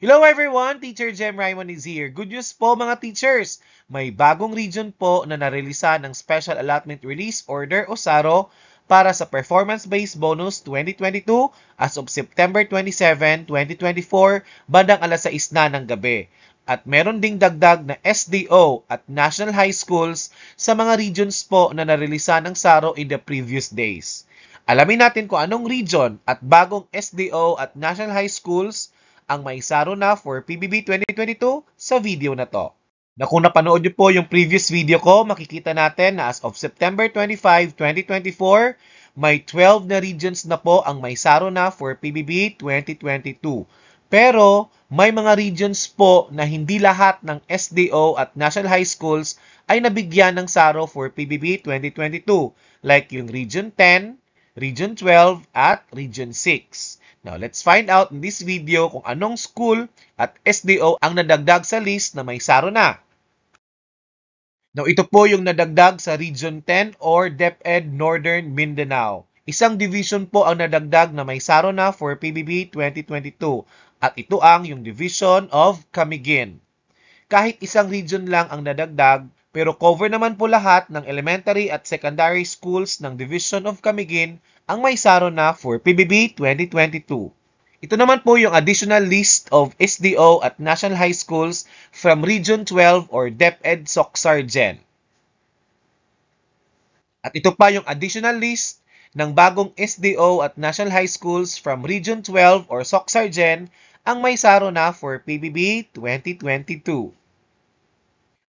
Hello everyone! Teacher Jem Raymond is here. Good news po mga teachers! May bagong region po na narelisan ng Special Allotment Release Order o SARO para sa Performance-Based Bonus 2022 as of September 27, 2024, bandang alas 6 na ng gabi. At meron ding dagdag na SDO at National High Schools sa mga regions po na narelisan ng SARO in the previous days. Alamin natin kung anong region at bagong SDO at National High Schools ang may SARO na for PBB 2022 sa video na to. Na kung napanood nyo po yung previous video ko, makikita natin na as of September 25, 2024, may 12 na regions na po ang may SARO na for PBB 2022. Pero may mga regions po na hindi lahat ng SDO at National High Schools ay nabigyan ng SARO for PBB 2022, like yung Region 10, Region 12, at Region 6. Now, let's find out in this video kung anong school at SDO ang nadagdag sa list na may SARO na. Now, ito po yung nadagdag sa Region 10 or DepEd Northern Mindanao. Isang division po ang nadagdag na may SARO na for PBB 2022 at ito ang yung Division of Camiguin. Kahit isang region lang ang nadagdag, pero cover naman po lahat ng elementary at secondary schools ng Division of Camiguin ang may SARO na for PBB 2022. Ito naman po yung additional list of SDO at National High Schools from Region 12 or DepEd Soc-Sargen. At ito pa yung additional list ng bagong SDO at National High Schools from Region 12 or Soc-Sargen ang may SARO na for PBB 2022.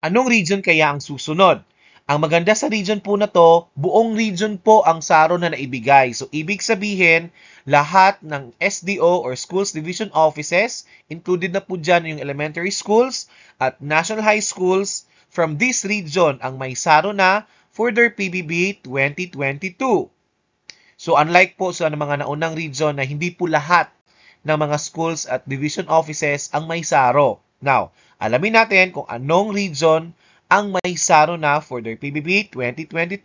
Anong region kaya ang susunod? Ang maganda sa region po na to, buong region po ang SARO na naibigay. So, ibig sabihin, lahat ng SDO or Schools Division Offices, included na po dyan yung elementary schools at national high schools from this region ang may SARO na for their PBB 2022. So, unlike po sa mga naunang region na hindi po lahat ng mga schools at division offices ang may SARO. Now, alamin natin kung anong region ang may SARO na for their PBB 2022.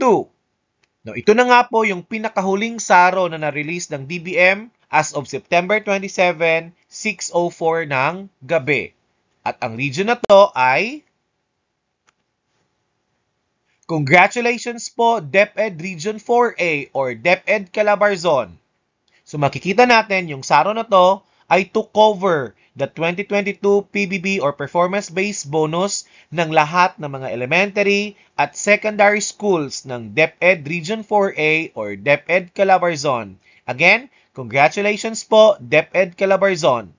Now, ito na nga po yung pinakahuling SARO na na-release ng DBM as of September 27, 6:04 ng gabi. At ang region na to ay congratulations po DepEd Region 4A or DepEd Calabarzon. So makikita natin yung SARO na to ay to cover the 2022 PBB or Performance-Based Bonus ng lahat ng mga elementary at secondary schools ng DepEd Region 4A or DepEd Calabarzon. Again, congratulations po DepEd Calabarzon.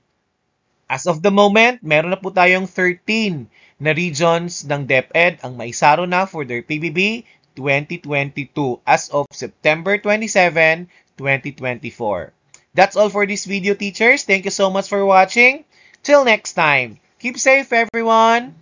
As of the moment, meron na po tayong 13 na regions ng DepEd ang may SARO na for their PBB 2022 as of September 27, 2024. That's all for this video, teachers. Thank you so much for watching. Till next time, keep safe, everyone.